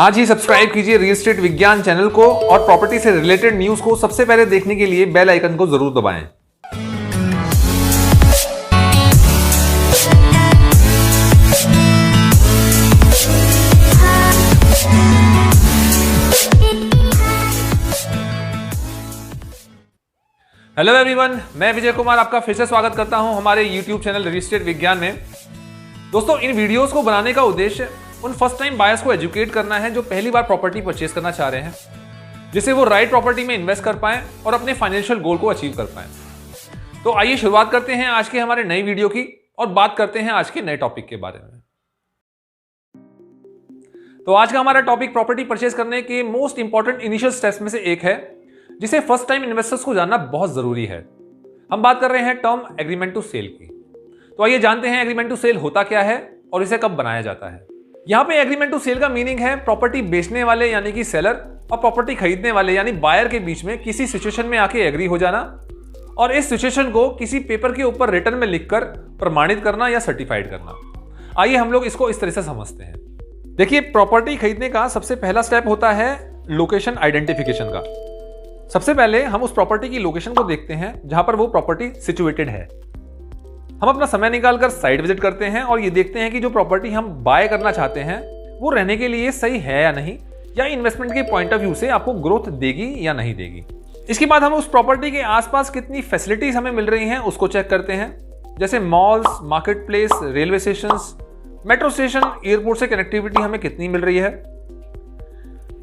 आज ही सब्सक्राइब कीजिए real estate विज्ञान चैनल को और प्रॉपर्टी से रिलेटेड न्यूज को सबसे पहले देखने के लिए बेल आइकन को जरूर दबाएं। हेलो एवरीवन, मैं विजय कुमार आपका फिर से स्वागत करता हूं हमारे YouTube चैनल रियल एस्टेट विज्ञान में। दोस्तों, इन वीडियोस को बनाने का उद्देश्य उन फर्स्ट टाइम बायर्स को एजुकेट करना है जो पहली बार प्रॉपर्टी परचेज करना चाह रहे हैं, जिससे वो राइट प्रॉपर्टी में इन्वेस्ट कर पाएं और अपने फाइनेंशियल गोल को अचीव कर पाएं। तो आइए शुरुआत करते हैं आज के हमारे नई वीडियो की और बात करते हैं आज के नए टॉपिक के बारे में। तो आज का हमारा टॉपिक प्रॉपर्टी परचेज करने के मोस्ट इंपॉर्टेंट इनिशियल स्टेप्स में से एक है, जिसे फर्स्ट टाइम इन्वेस्टर्स को जानना बहुत जरूरी है। हम बात कर रहे हैं टर्म एग्रीमेंट टू सेल की। तो आइए जानते हैं एग्रीमेंट टू सेल होता क्या है और इसे कब बनाया जाता है। यहां पे एग्रीमेंट टू सेल का मीनिंग है प्रॉपर्टी बेचने वाले यानी कि सेलर और प्रॉपर्टी खरीदने वाले यानी बायर के बीच में किसी सिचुएशन में आके एग्री हो जाना और इस सिचुएशन को किसी पेपर के ऊपर रिटन में लिखकर प्रमाणित करना या सर्टिफाइड करना। आइए हम लोग इसको इस तरह से समझते हैं। देखिए, प्रॉपर्टी खरीदने का सबसे पहला स्टेप होता है लोकेशन आइडेंटिफिकेशन का। सबसे पहले हम उस प्रॉपर्टी की लोकेशन को देखते हैं जहां पर वो प्रॉपर्टी सिचुएटेड है। हम अपना समय निकालकर साइट विजिट करते हैं और ये देखते हैं कि जो प्रॉपर्टी हम बाय करना चाहते हैं वो रहने के लिए सही है या नहीं, या इन्वेस्टमेंट के पॉइंट ऑफ व्यू से आपको ग्रोथ देगी या नहीं देगी। इसके बाद हम उस प्रॉपर्टी के आसपास कितनी फैसिलिटीज हमें मिल रही हैं उसको चेक करते हैं, जैसे malls, market place, railway station, metro station, airport से कनेक्टिविटी हमें कितनी मिल रही है।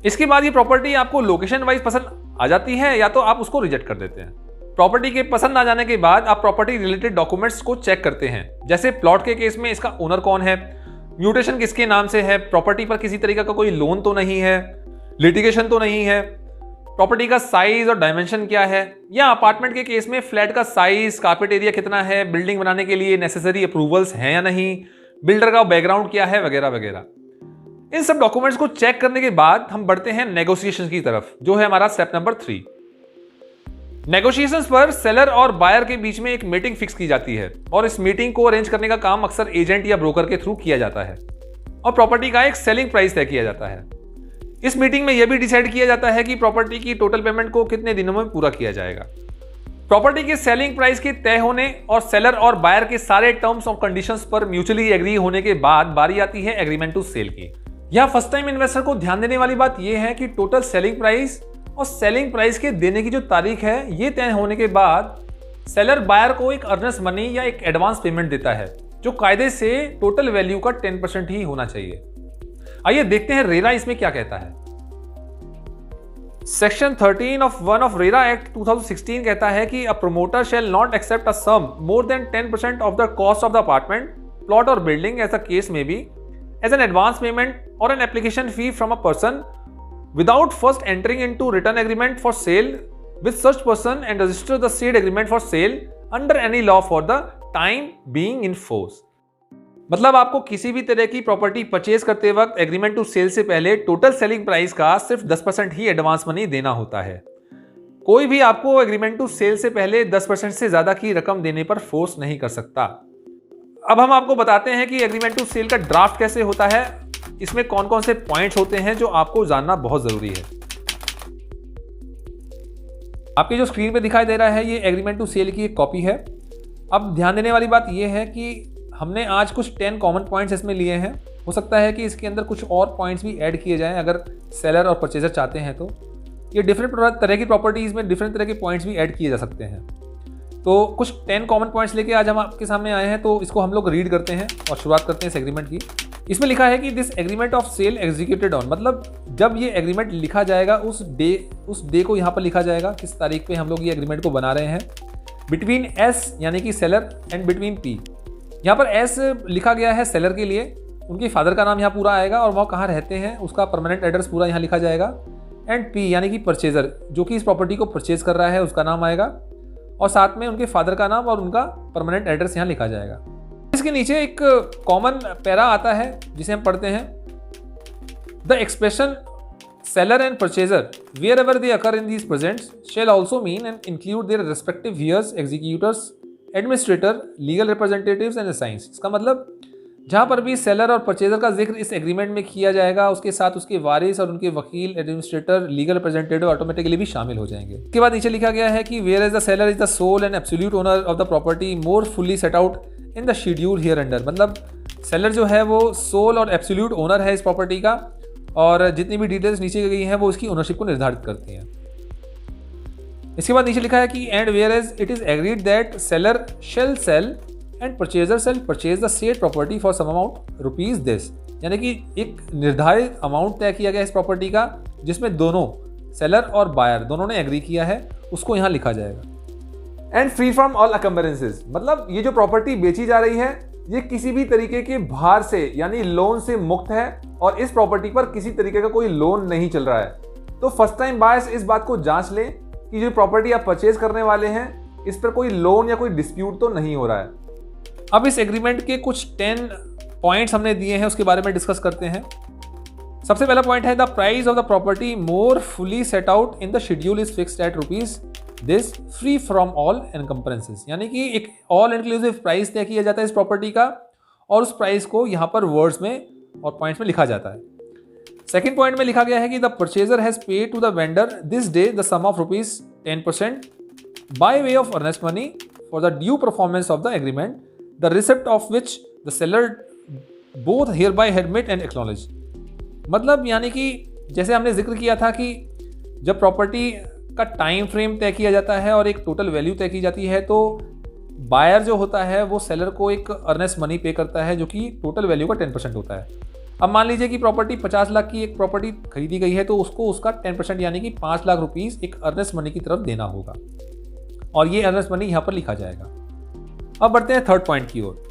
इसके बाद ये प्रॉपर्टी आपको लोकेशन वाइज पसंद आ जाती है या तो आप उसको रिजेक्ट कर देते हैं। प्रॉपर्टी के पसंद आ जाने के बाद आप प्रॉपर्टी रिलेटेड डॉक्यूमेंट्स को चेक करते हैं, जैसे प्लॉट के केस में इसका ओनर कौन है, म्यूटेशन किसके नाम से है, प्रॉपर्टी पर किसी तरीके का कोई लोन तो नहीं है, लिटिगेशन तो नहीं है, प्रॉपर्टी का साइज और डायमेंशन क्या है, या अपार्टमेंट के केस में फ्लैट का साइज, कारपेट एरिया कितना है, बिल्डिंग बनाने के लिए नेसेसरी अप्रूवल्स हैं या नहीं, बिल्डर का बैकग्राउंड क्या है, वगैरह वगैरह। इन सब डॉक्यूमेंट्स को चेक करने के बाद हम बढ़ते हैं नेगोशिएशन की तरफ, जो है हमारा स्टेप नंबर 3। नेगोशिएशंस पर सेलर और बायर के बीच में एक मीटिंग फिक्स की जाती है और इस मीटिंग को अरेंज करने का काम अक्सर एजेंट या ब्रोकर के थ्रू किया जाता है और प्रॉपर्टी का एक सेलिंग प्राइस तय किया जाता है। इस मीटिंग में यह भी डिसाइड किया जाता है कि प्रॉपर्टी की टोटल पेमेंट को कितने दिनों में पूरा किया जाएगा। प्रॉपर्टी के सेलिंग प्राइस के तय होने और सेलर और बायर के सारे टर्म्स और कंडीशंस पर म्यूचुअली एग्री होने के बाद बारी आती है एग्रीमेंट टू सेल की। यहां फर्स्ट टाइम इन्वेस्टर को ध्यान देने वाली बात यह है कि टोटल सेलिंग प्राइस और सेलिंग प्राइस के देने की जो तारीख है ये तय होने के बाद सेलर बायर को एक अर्नेस्ट मनी या एक एडवांस पेमेंट देता है, जो कायदे से टोटल वैल्यू का 10% ही होना चाहिए। आइए देखते हैं रेरा इसमें क्या कहता है। Section 13 of 1 of RERA act 2016 कहता है कि a promoter shall not accept a sum more than 10% of the cost of the apartment, plot और बिल्डिंग एज द केस में be as an advance payment और an application fee from a person without first entering into written agreement for sale with such person and register the said agreement for sale under any law for the time being in force। मतलब आपको किसी भी तरह की property purchase करते वक्त agreement to cell से पहले टोटल सेलिंग प्राइस का सिर्फ 10% ही एडवांस मनी देना होता है। कोई भी आपको एग्रीमेंट टू सेल से पहले 10% से ज्यादा की रकम देने पर फोर्स नहीं कर सकता। अब हम आपको बताते हैं कि एग्रीमेंट टू सेल का ड्राफ्ट कैसे होता है, इसमें कौन कौन से पॉइंट्स होते हैं जो आपको जानना बहुत जरूरी है। आपकी जो स्क्रीन पे दिखाई दे रहा है ये एग्रीमेंट टू सेल की एक कॉपी है। अब ध्यान देने वाली बात ये है कि हमने आज कुछ 10 कॉमन पॉइंट्स इसमें लिए हैं। हो सकता है कि इसके अंदर कुछ और पॉइंट्स भी ऐड किए जाएं अगर सेलर और परचेजर चाहते हैं तो। ये डिफरेंट तरह की प्रॉपर्टीज में डिफरेंट तरह के पॉइंट्स भी ऐड किए जा सकते हैं। तो कुछ 10 कॉमन पॉइंट्स लेके आज हम आपके सामने आए हैं, तो इसको हम लोग रीड करते हैं और शुरुआत करते हैं इस एग्रीमेंट की। इसमें लिखा है कि this agreement of sale executed on, मतलब जब ये एग्रीमेंट लिखा जाएगा उस डे को यहाँ पर लिखा जाएगा, किस तारीख पे हम लोग ये एग्रीमेंट को बना रहे हैं। बिटवीन एस यानी कि सेलर एंड बिटवीन पी, यहाँ पर एस लिखा गया है सेलर के लिए, उनके फादर का नाम यहाँ पूरा आएगा और वह कहाँ रहते हैं उसका परमानेंट एड्रेस पूरा यहाँ लिखा जाएगा। एंड पी यानी कि परचेजर, जो कि इस प्रॉपर्टी को परचेज कर रहा है उसका नाम आएगा और साथ में उनके फादर का नाम और उनका परमानेंट एड्रेस यहाँ लिखा जाएगा। इसके नीचे एक कॉमन पैरा आता है जिसे हम पढ़ते हैं। The expression seller and purchaser wherever they occur in these presents shall also mean and include their respective heirs, executors, administrator, legal representatives and assigns. इसका मतलब जहां पर भी सेलर और परचेजर का जिक्र इस एग्रीमेंट में किया जाएगा, उसके साथ उसके वारिस और उनके वकील, एडमिनिस्ट्रेटर, लीगल रिप्रेजेंटेटिव ऑटोमेटिकली भी शामिल हो जाएंगे। इसके बाद नीचे लिखा गया है कि whereas the seller is the sole and absolute owner of the property more fully set out in the schedule hereunder. मतलब सेलर जो है वो सोल और एब्सोल्यूट ओनर है इस प्रॉपर्टी का, और जितनी भी डिटेल्स नीचे गई हैं वो उसकी ओनरशिप को निर्धारित करती हैं। इसके बाद नीचे लिखा है कि and whereas it is agreed that seller shall sell and purchaser shall purchase the said property for some amount rupees this. यानी कि एक निर्धारित अमाउंट तय किया गया इस प्रॉपर्टी का, जिसमें दोनों सेलर और बायर दोनों ने एग्री किया है, उसको यहाँ लिखा जाएगा। एंड फ्री फ्रॉम ऑल अकम्बरेंसेस, मतलब ये जो प्रॉपर्टी बेची जा रही है ये किसी भी तरीके के भार से यानी लोन से मुक्त है, और इस प्रॉपर्टी पर किसी तरीके का कोई लोन नहीं चल रहा है। तो फर्स्ट टाइम बायर्स इस बात को जांच लें कि जो प्रॉपर्टी आप परचेज करने वाले हैं इस पर कोई लोन या कोई डिस्प्यूट तो नहीं हो रहा है। अब इस एग्रीमेंट के कुछ 10 पॉइंट्स हमने दिए हैं, उसके बारे में डिस्कस करते हैं। सबसे पहला पॉइंट है the price of the property more fully set out in the schedule is fixed at rupees this free from all encumbrances. यानी कि एक ऑल इंक्लूसिव प्राइस तय किया जाता है इस प्रॉपर्टी का, और उस प्राइस को यहाँ पर वर्ड्स में और पॉइंट्स में लिखा जाता है। सेकेंड पॉइंट में लिखा गया है कि the purchaser has paid to the vendor this day the sum of rupees 10% by way of earnest money for the due performance of the agreement the receipt of which the seller both hereby admit and acknowledge. मतलब यानी कि जैसे हमने जिक्र किया था कि जब प्रॉपर्टी का टाइम फ्रेम तय किया जाता है और एक टोटल वैल्यू तय की जाती है, तो बायर जो होता है वो सेलर को एक अर्नेस्ट मनी पे करता है जो कि टोटल वैल्यू का 10% होता है। अब मान लीजिए कि प्रॉपर्टी 50 लाख की एक प्रॉपर्टी खरीदी गई है, तो उसको उसका 10% यानी कि 5 लाख रुपीस एक अर्नेस्ट मनी की तरफ देना होगा, और ये अर्नेस्ट मनी यहाँ पर लिखा जाएगा। अब बढ़ते हैं थर्ड पॉइंट की ओर।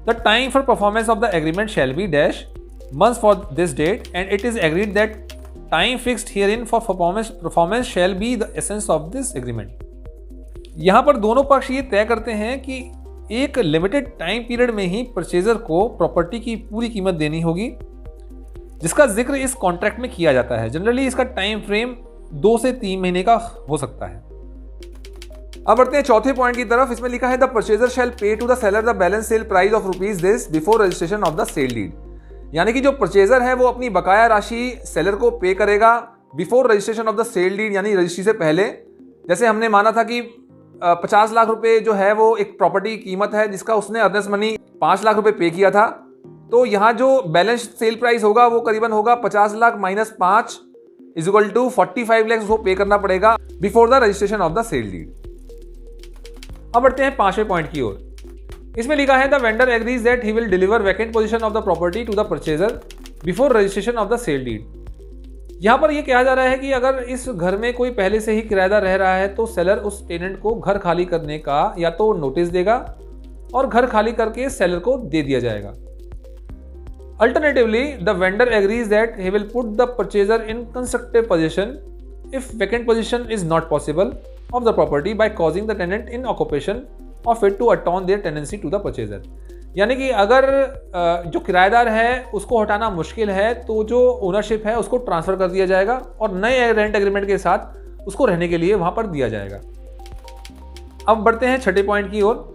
The time for performance of the agreement shall be dash months for this date and it is agreed that time fixed herein for performance shall be the essence of this agreement। यहाँ पर दोनों पक्ष ये तय करते हैं कि एक लिमिटेड टाइम पीरियड में ही परचेजर को प्रॉपर्टी की पूरी कीमत देनी होगी, जिसका जिक्र इस कॉन्ट्रैक्ट में किया जाता है। जनरली इसका टाइम फ्रेम 2 से 3 महीने का हो सकता है। अब बढ़ते हैं चौथे पॉइंट की तरफ। इसमें लिखा है the purchaser shall pay to the seller the balance sale price of rupees this before registration of the sale deed. यानी कि जो परचेजर है वो अपनी बकाया राशि सेलर को पे करेगा before registration of the sale deed, यानी रजिस्ट्री से पहले। जैसे हमने माना था कि 50 लाख रुपए जो है वो एक प्रॉपर्टी की कीमत है, जिसका उसने अर्नेस्ट मनी 5 लाख रुपए पे किया था, तो यहाँ जो बैलेंस सेल प्राइस होगा वो करीबन होगा 50 lakh minus 5 is equal to 45 lakh उसको पे करना पड़ेगा before the registration of the sale deed. अब बढ़ते हैं 5वें पॉइंट की ओर। इसमें लिखा है the vendor agrees that he will deliver vacant position of the property to the purchaser before registration of the sale deed. यहाँ पर यह कहा जा रहा है कि अगर इस घर में कोई पहले से ही किराएदार रह रहा है तो सेलर उस टेनेंट को घर खाली करने का या तो नोटिस देगा और घर खाली करके सेलर को दे दिया जाएगा। Alternatively the vendor agrees that he will put the purchaser in constructive position if vacant position is not possible of the property by causing the tenant in occupation of it to attorn their tenancy to the purchaser. यानी कि अगर जो किराएदार है उसको हटाना मुश्किल है तो जो ओनरशिप है उसको ट्रांसफर कर दिया जाएगा और नए रेंट एग्रीमेंट के साथ उसको रहने के लिए वहां पर दिया जाएगा। अब बढ़ते हैं छठे पॉइंट की ओर।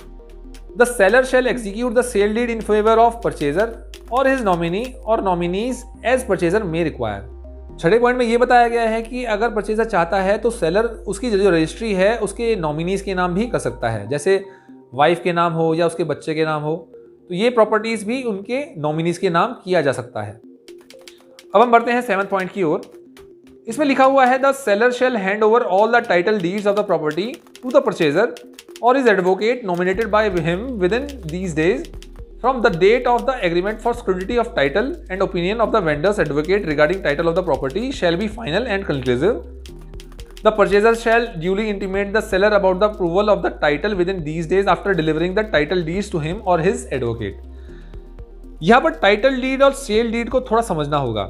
The seller shall execute the sale deed in favour of purchaser और हिज नॉमिनी और nominees as purchaser may require. छठे पॉइंट में यह बताया गया है कि अगर परचेजर चाहता है तो सेलर उसकी जो रजिस्ट्री है उसके नॉमिनीज के नाम भी कर सकता है, जैसे वाइफ के नाम हो या उसके बच्चे के नाम हो, तो ये प्रॉपर्टीज भी उनके नॉमिनीज के नाम किया जा सकता है। अब हम बढ़ते हैं 7वें पॉइंट की ओर। इसमें लिखा हुआ है the seller shall hand over all the title deeds of the property to the purchaser और his advocate nominated by him within these days from the date of the agreement for security of title and opinion of the vendor's advocate regarding title of the property shall be final and conclusive. The purchaser shall duly intimate the seller about the approval of the title within these days after delivering the title deeds to him or his advocate. यहाँ पर title deed और sale deed को थोड़ा समझना होगा।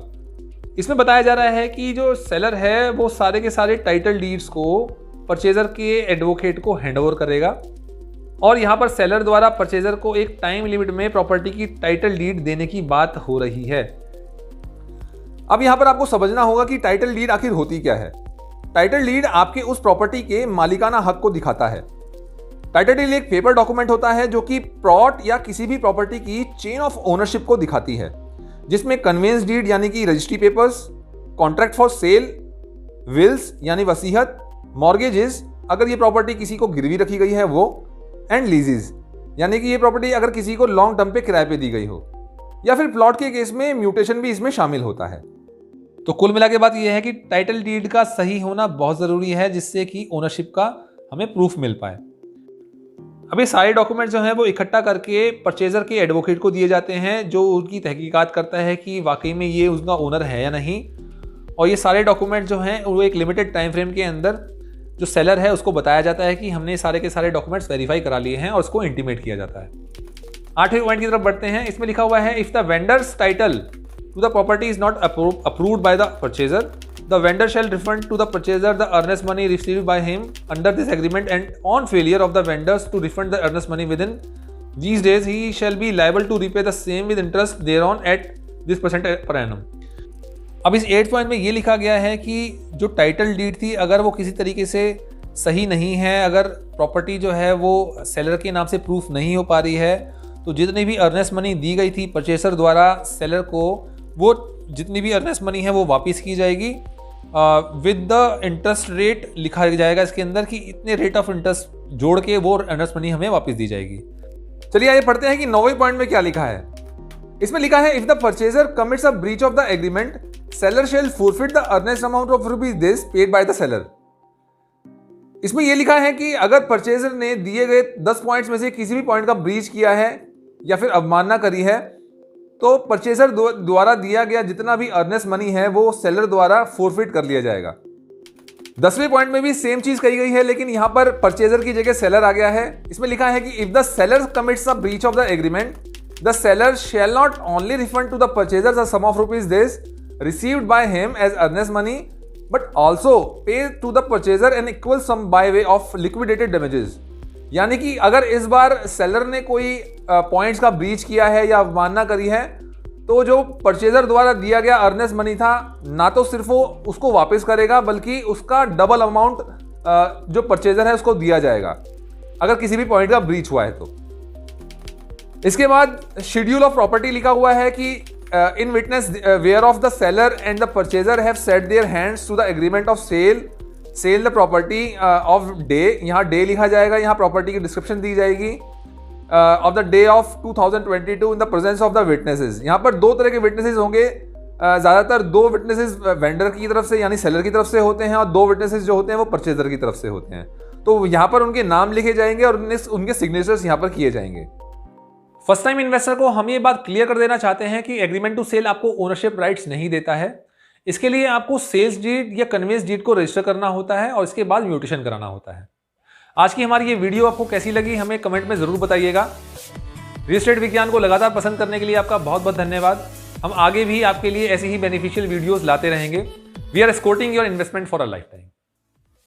इसमें बताया जा रहा है कि जो सेलर है वो सारे के सारे टाइटल डीड्स को परचेजर के एडवोकेट को हैंडओवर करेगा और यहाँ पर सेलर द्वारा परचेजर को एक टाइम लिमिट में प्रॉपर्टी की टाइटल डीड देने की बात हो रही है। अब यहाँ पर आपको समझना होगा कि टाइटल डीड आखिर होती क्या है। टाइटल डीड आपके उस प्रॉपर्टी के मालिकाना हक को दिखाता है। टाइटल डीड एक पेपर डॉक्यूमेंट होता है जो कि प्लॉट या किसी भी प्रॉपर्टी की चेन ऑफ ओनरशिप को दिखाती है, जिसमें कन्वेंस डीड यानी कि registry papers, contract for sale, wills यानी वसीयत, मॉर्गेजेस अगर ये प्रॉपर्टी किसी को गिरवी रखी गई है वो, एंड लीजेस यानी कि ये प्रॉपर्टी अगर किसी को लॉन्ग टर्म पे किराए पे दी गई हो, या फिर प्लॉट के केस में म्यूटेशन भी इसमें शामिल होता है। तो कुल मिला के बात यह है कि टाइटल डीड का सही होना बहुत ज़रूरी है, जिससे कि ओनरशिप का हमें प्रूफ मिल पाए। अब ये सारे डॉक्यूमेंट जो हैं वो इकट्ठा करके परचेजर के एडवोकेट को दिए जाते हैं, जो उनकी तहकीकात करता है कि वाकई में ये उसका ओनर है या नहीं। और ये सारे डॉक्यूमेंट जो हैं वो एक लिमिटेड टाइम फ्रेम के अंदर जो सेलर है उसको बताया जाता है कि हमने सारे के सारे डॉक्यूमेंट्स वेरीफाई करा लिए हैं, और उसको इंटीमेट किया जाता है। 8वें पॉइंट की तरफ बढ़ते हैं। इसमें लिखा हुआ है, if the vendors title to the property is not approved by the purchaser, the vendor shall refund to the purchaser the earnest money received by him under this agreement, and on failure of the vendors to refund the earnest money within these days, he shall be liable to repay the same with interest thereon at this % per annum. अब इस 8 point में ये लिखा गया है कि जो title deed थी अगर वो किसी तरीके से सही नहीं है, अगर प्रॉपर्टी जो है वो सेलर के नाम से प्रूफ नहीं हो पा रही है, तो जितनी भी अर्नेस्ट मनी दी गई थी परचेसर द्वारा सेलर को, वो जितनी भी अर्नेस्ट मनी है वो वापस की जाएगी विद द इंटरेस्ट रेट लिखा जाएगा इसके अंदर कि इतने रेट ऑफ इंटरेस्ट जोड़ के वो अर्नेस्ट मनी हमें वापस दी जाएगी। चलिए आइए पढ़ते हैं कि 9वें पॉइंट में क्या लिखा है। इसमें लिखा है, if the purchaser commits a breach of the agreement, seller shall forfeit the earnest amount of rupees this paid by the seller. इसमें यह लिखा है कि अगर परचेजर ने दिए गए 10 पॉइंट्स में से किसी भी पॉइंट का ब्रीच किया है या फिर अवमानना करी है, तो परचेजर द्वारा दिया गया जितना भी अर्नेस्ट मनी है वो सेलर द्वारा फोरफिट कर लिया जाएगा। 10वें पॉइंट में भी सेम चीज कही गई है, लेकिन यहां पर परचेजर की जगह सेलर आ गया है। इसमें लिखा है कि if the seller commits a breach of the agreement, the seller shall not only refund to the purchaser the sum of rupees this received by him as earnest money, but also pay to the purchaser an equal sum by way of liquidated damages. यानी कि अगर इस बार seller ने कोई points का breach किया है या अवमानना करी है, तो जो परचेजर द्वारा दिया गया अर्नेस्ट मनी था ना तो सिर्फ वो उसको वापस करेगा, बल्कि उसका डबल अमाउंट जो परचेजर है उसको दिया जाएगा अगर किसी भी पॉइंट का ब्रीच हुआ है तो। इसके बाद शेड्यूल ऑफ प्रॉपर्टी लिखा हुआ है कि in witness whereof the seller and the purchaser have set their hands to the agreement of sale the property of day, यहाँ डे लिखा जाएगा, यहाँ प्रॉपर्टी की डिस्क्रिप्शन दी जाएगी, of the day of 2022 in the presence of the witnesses. यहाँ पर 2 तरह के विटनेसेस होंगे, ज़्यादातर 2 विटनेसेस वेंडर की तरफ से यानी सेलर की तरफ से होते हैं, और 2 विटनेसेस जो होते हैं वो परचेजर की तरफ से होते हैं। तो यहाँ पर उनके नाम लिखे जाएंगे और उनके सिग्नेचर्स यहाँ पर किए जाएंगे। फर्स्ट टाइम इन्वेस्टर को हम ये बात क्लियर कर देना चाहते हैं कि एग्रीमेंट टू सेल आपको ओनरशिप राइट्स नहीं देता है। इसके लिए आपको सेल्स डीड या कन्वेंस डीड को रजिस्टर करना होता है और इसके बाद म्यूटेशन कराना होता है। आज की हमारी ये वीडियो आपको कैसी लगी हमें कमेंट में जरूर बताइएगा। रियल एस्टेट विज्ञान को लगातार पसंद करने के लिए आपका बहुत बहुत धन्यवाद। हम आगे भी आपके लिए ऐसी ही बेनिफिशियल वीडियोस लाते रहेंगे। We are escorting your investment for a life time.